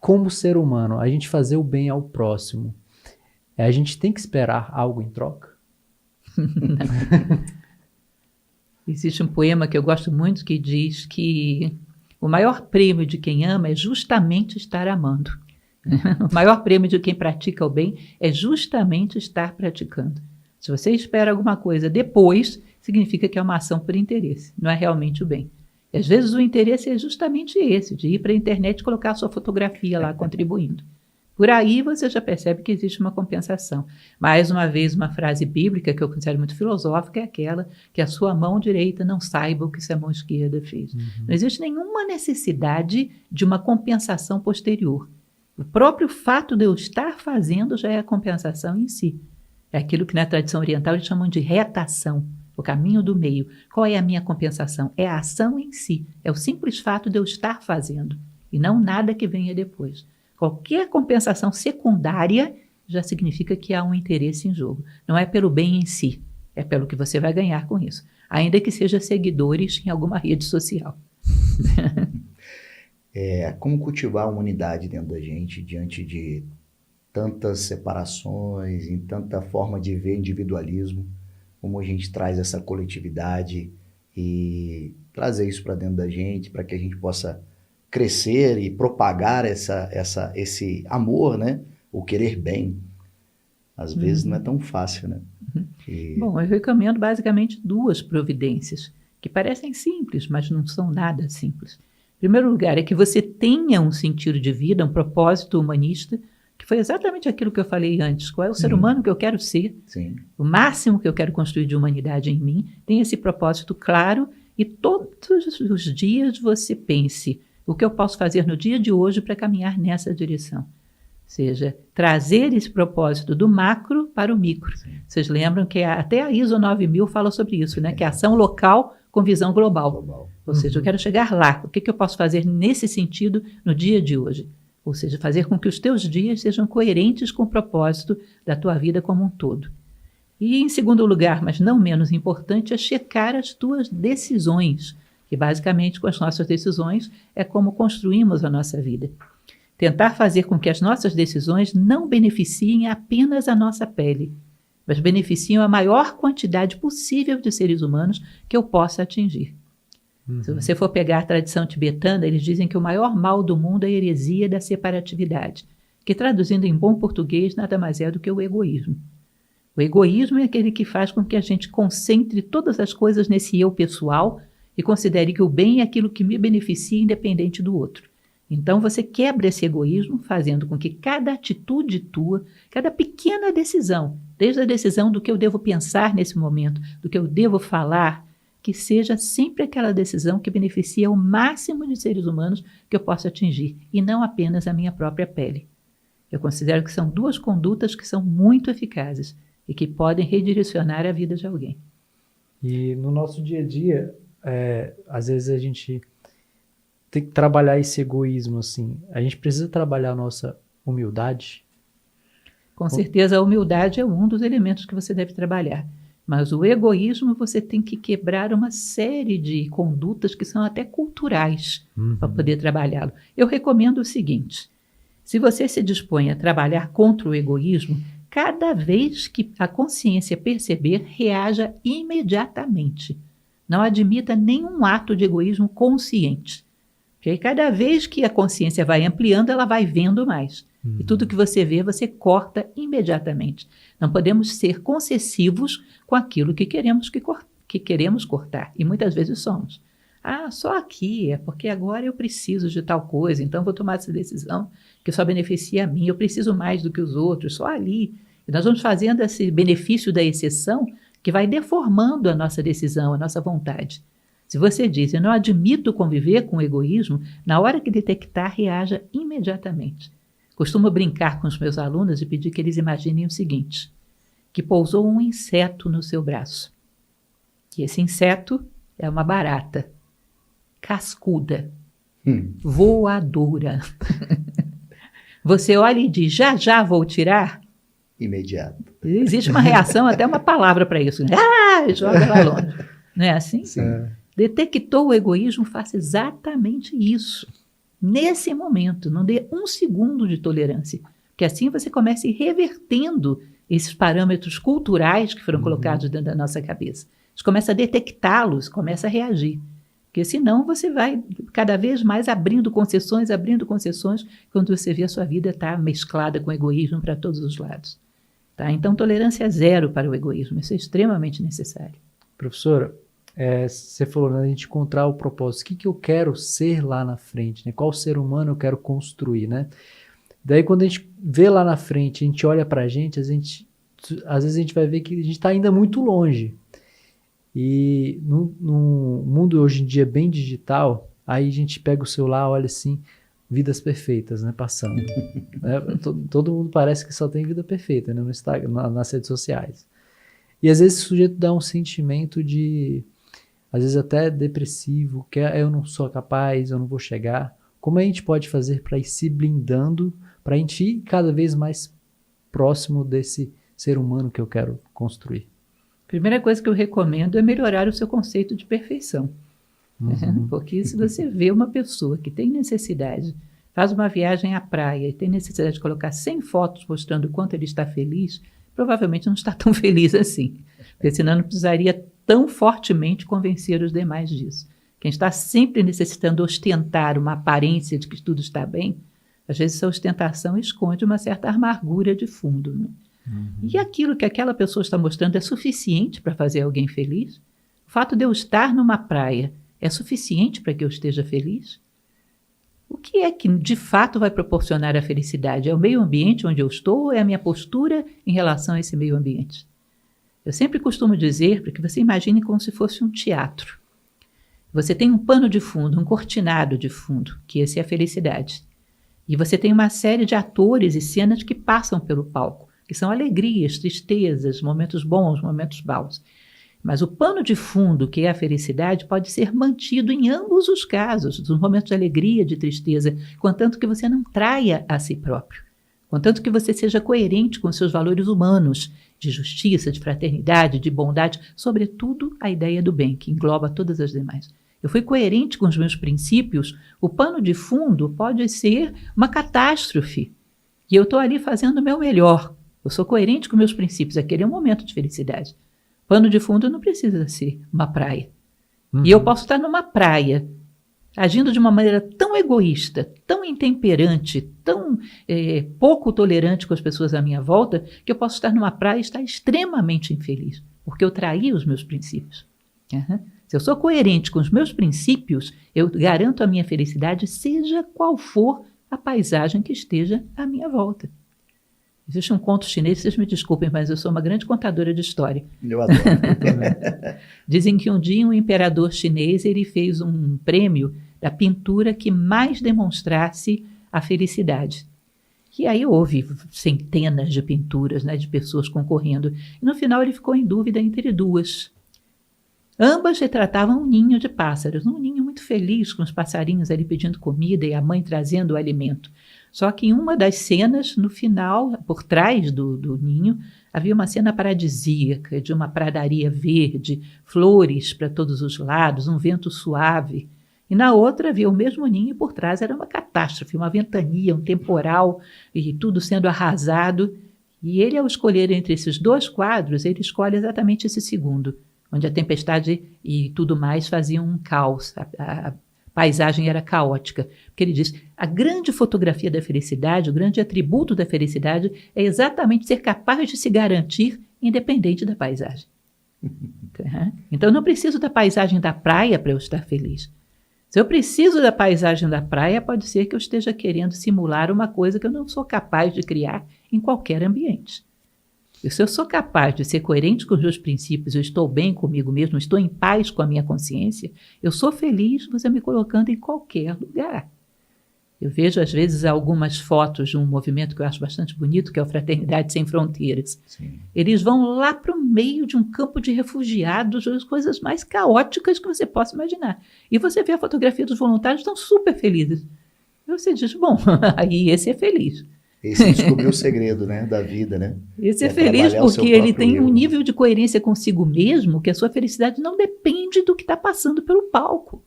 como ser humano, a gente fazer o bem ao próximo, a gente tem que esperar algo em troca? Existe um poema que eu gosto muito que diz que o maior prêmio de quem ama é justamente estar amando. O maior prêmio de quem pratica o bem é justamente estar praticando. Se você espera alguma coisa depois, significa que é uma ação por interesse, não é realmente o bem. E às vezes o interesse é justamente esse, de ir para a internet e colocar a sua fotografia lá contribuindo. Por aí você já percebe que existe uma compensação. Mais uma vez, uma frase bíblica que eu considero muito filosófica é aquela que a sua mão direita não saiba o que sua mão esquerda fez. Não existe nenhuma necessidade de uma compensação posterior. O próprio fato de eu estar fazendo já é a compensação em si. É aquilo que na tradição oriental eles chamam de retação, o caminho do meio. Qual é a minha compensação? É a ação em si. É o simples fato de eu estar fazendo e não nada que venha depois. Qualquer compensação secundária já significa que há um interesse em jogo. Não é pelo bem em si, é pelo que você vai ganhar com isso. Ainda que seja seguidores em alguma rede social. Como cultivar a humanidade dentro da gente diante de tantas separações, em tanta forma de ver individualismo, como a gente traz essa coletividade e trazer isso para dentro da gente, para que a gente possa crescer e propagar esse amor, né? O querer bem. Às vezes não é tão fácil, né? Bom, eu recomendo basicamente 2 providências, que parecem simples, mas não são nada simples. Em primeiro lugar, é que você tenha um sentido de vida, um propósito humanista, que foi exatamente aquilo que eu falei antes. Qual é o ser humano que eu quero ser? Sim. O máximo que eu quero construir de humanidade em mim. Tem esse propósito claro e todos os dias você pense o que eu posso fazer no dia de hoje para caminhar nessa direção. Ou seja, trazer esse propósito do macro para o micro. Sim. Vocês lembram que até a ISO 9000 fala sobre isso, né? Que é ação local com visão global. Ou seja, eu quero chegar lá. O que eu posso fazer nesse sentido no dia de hoje? Ou seja, fazer com que os teus dias sejam coerentes com o propósito da tua vida como um todo. E, em segundo lugar, mas não menos importante, é checar as tuas decisões, que basicamente com as nossas decisões é como construímos a nossa vida. Tentar fazer com que as nossas decisões não beneficiem apenas a nossa pele, mas beneficiem a maior quantidade possível de seres humanos que eu possa atingir. Se você for pegar a tradição tibetana, eles dizem que o maior mal do mundo é a heresia da separatividade, que traduzindo em bom português nada mais é do que o egoísmo. O egoísmo é aquele que faz com que a gente concentre todas as coisas nesse eu pessoal e considere que o bem é aquilo que me beneficia independente do outro. Então você quebra esse egoísmo fazendo com que cada atitude tua, cada pequena decisão, desde a decisão do que eu devo pensar nesse momento, do que eu devo falar, que seja sempre aquela decisão que beneficia o máximo de seres humanos que eu possa atingir, e não apenas a minha própria pele. Eu considero que são 2 condutas que são muito eficazes e que podem redirecionar a vida de alguém. E no nosso dia a dia, às vezes a gente tem que trabalhar esse egoísmo, assim. A gente precisa trabalhar a nossa humildade. Com certeza a humildade é um dos elementos que você deve trabalhar. Mas o egoísmo você tem que quebrar uma série de condutas que são até culturais para poder trabalhá-lo. Eu recomendo o seguinte: se você se dispõe a trabalhar contra o egoísmo, cada vez que a consciência perceber, reaja imediatamente. Não admita nenhum ato de egoísmo consciente. Porque cada vez que a consciência vai ampliando, ela vai vendo mais. E tudo que você vê, você corta imediatamente. Não podemos ser concessivos com aquilo que queremos cortar. E muitas vezes somos. Só aqui, é porque agora eu preciso de tal coisa, então vou tomar essa decisão que só beneficia a mim. Eu preciso mais do que os outros, só ali. E nós vamos fazendo esse benefício da exceção que vai deformando a nossa decisão, a nossa vontade. Se você diz, eu não admito conviver com o egoísmo, na hora que detectar, reaja imediatamente. Costumo brincar com os meus alunos e pedir que eles imaginem o seguinte: que pousou um inseto no seu braço. E esse inseto é uma barata, cascuda, voadora. Você olha e diz, já vou tirar? Imediato. Existe uma reação, até uma palavra para isso. Joga lá longe. Não é assim? Sim. Detectou o egoísmo, faça exatamente isso. nesse momento, não dê um segundo de tolerância, porque assim você começa a ir revertendo esses parâmetros culturais que foram colocados dentro da nossa cabeça. Você começa a detectá-los, começa a reagir. Porque senão você vai cada vez mais abrindo concessões, quando você vê a sua vida estar mesclada com egoísmo para todos os lados. Tá? Então, tolerância zero para o egoísmo, isso é extremamente necessário. Professora, você falou, né, a gente encontrar o propósito. O que eu quero ser lá na frente? Né? Qual ser humano eu quero construir? Né? Daí, quando a gente vê lá na frente, a gente olha para a gente, às vezes a gente vai ver que a gente está ainda muito longe. E no mundo hoje em dia bem digital, aí a gente pega o celular, olha assim, vidas perfeitas, né, passando. Né? Todo mundo parece que só tem vida perfeita, né, no Instagram, nas redes sociais. E às vezes o sujeito dá um sentimento de, às vezes até depressivo, que eu não sou capaz, eu não vou chegar. Como a gente pode fazer para ir se blindando, para a gente ir cada vez mais próximo desse ser humano que eu quero construir? Primeira coisa que eu recomendo é melhorar o seu conceito de perfeição. Porque se você vê uma pessoa que tem necessidade, faz uma viagem à praia e tem necessidade de colocar 100 fotos mostrando o quanto ele está feliz, provavelmente não está tão feliz assim. Porque senão não precisaria tão fortemente convencer os demais disso. Quem está sempre necessitando ostentar uma aparência de que tudo está bem, às vezes essa ostentação esconde uma certa amargura de fundo, né? E aquilo que aquela pessoa está mostrando é suficiente para fazer alguém feliz? O fato de eu estar numa praia é suficiente para que eu esteja feliz? O que é que de fato vai proporcionar a felicidade? É o meio ambiente onde eu estou ou é a minha postura em relação a esse meio ambiente? Eu sempre costumo dizer para que você imagine como se fosse um teatro. Você tem um pano de fundo, um cortinado de fundo, que esse é a felicidade. E você tem uma série de atores e cenas que passam pelo palco, que são alegrias, tristezas, momentos bons, momentos maus. Mas o pano de fundo, que é a felicidade, pode ser mantido em ambos os casos, nos momentos de alegria, de tristeza, contanto que você não traia a si próprio, contanto que você seja coerente com seus valores humanos, de justiça, de fraternidade, de bondade, sobretudo a ideia do bem, que engloba todas as demais. Eu fui coerente com os meus princípios, o pano de fundo pode ser uma catástrofe, e eu estou ali fazendo o meu melhor. Eu sou coerente com meus princípios. Aquele é um momento de felicidade. Pano de fundo não precisa ser uma praia. E eu posso estar numa praia, agindo de uma maneira tão egoísta, tão intemperante, tão pouco tolerante com as pessoas à minha volta, que eu posso estar numa praia e estar extremamente infeliz, porque eu traí os meus princípios. Se eu sou coerente com os meus princípios, eu garanto a minha felicidade, seja qual for a paisagem que esteja à minha volta. Existe um conto chinês, vocês me desculpem, mas eu sou uma grande contadora de história. Eu adoro. Dizem que um dia um imperador chinês ele fez um prêmio da pintura que mais demonstrasse a felicidade. E aí houve centenas de pinturas, né, de pessoas concorrendo. E no final ele ficou em dúvida entre duas. Ambas retratavam um ninho de pássaros, um ninho muito feliz, com os passarinhos ali pedindo comida e a mãe trazendo o alimento. Só que em uma das cenas, no final, por trás do ninho, havia uma cena paradisíaca, de uma pradaria verde, flores para todos os lados, um vento suave. E na outra havia o mesmo ninho e por trás era uma catástrofe, uma ventania, um temporal e tudo sendo arrasado. E ele, ao escolher entre esses dois quadros, ele escolhe exatamente esse segundo, onde a tempestade e tudo mais faziam um caos, a paisagem era caótica. Porque ele diz, a grande fotografia da felicidade, o grande atributo da felicidade é exatamente ser capaz de se garantir independente da paisagem. Então eu não preciso da paisagem da praia para eu estar feliz. Se eu preciso da paisagem da praia, pode ser que eu esteja querendo simular uma coisa que eu não sou capaz de criar em qualquer ambiente. E se eu sou capaz de ser coerente com os meus princípios, eu estou bem comigo mesmo, estou em paz com a minha consciência, eu sou feliz você me colocando em qualquer lugar. Eu vejo, às vezes, algumas fotos de um movimento que eu acho bastante bonito, que é o Fraternidade Sem Fronteiras. Sim. Eles vão lá para o meio de um campo de refugiados, as coisas mais caóticas que você possa imaginar. E você vê a fotografia dos voluntários, estão super felizes. E você diz, bom, aí esse é feliz. Esse descobriu o segredo, né, da vida, né? Esse é feliz porque ele tem um nível de coerência consigo mesmo que a sua felicidade não depende do que está passando pelo palco.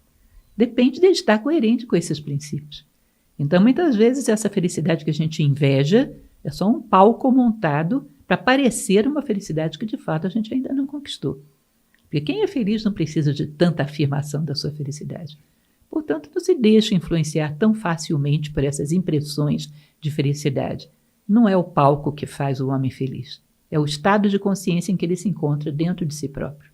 Depende de estar coerente com esses princípios. Então, muitas vezes, essa felicidade que a gente inveja é só um palco montado para parecer uma felicidade que, de fato, a gente ainda não conquistou. Porque quem é feliz não precisa de tanta afirmação da sua felicidade. Portanto, não se deixe influenciar tão facilmente por essas impressões de felicidade. Não é o palco que faz o homem feliz. É o estado de consciência em que ele se encontra dentro de si próprio.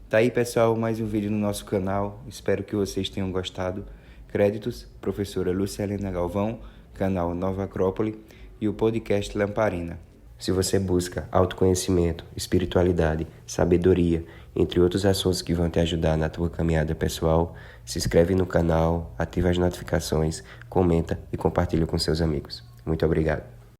Tá aí, pessoal, mais um vídeo no nosso canal. Espero que vocês tenham gostado. Créditos, professora Lúcia Helena Galvão, canal Nova Acrópole e o podcast Lamparina. Se você busca autoconhecimento, espiritualidade, sabedoria, entre outros assuntos que vão te ajudar na tua caminhada pessoal, se inscreve no canal, ativa as notificações, comenta e compartilha com seus amigos. Muito obrigado.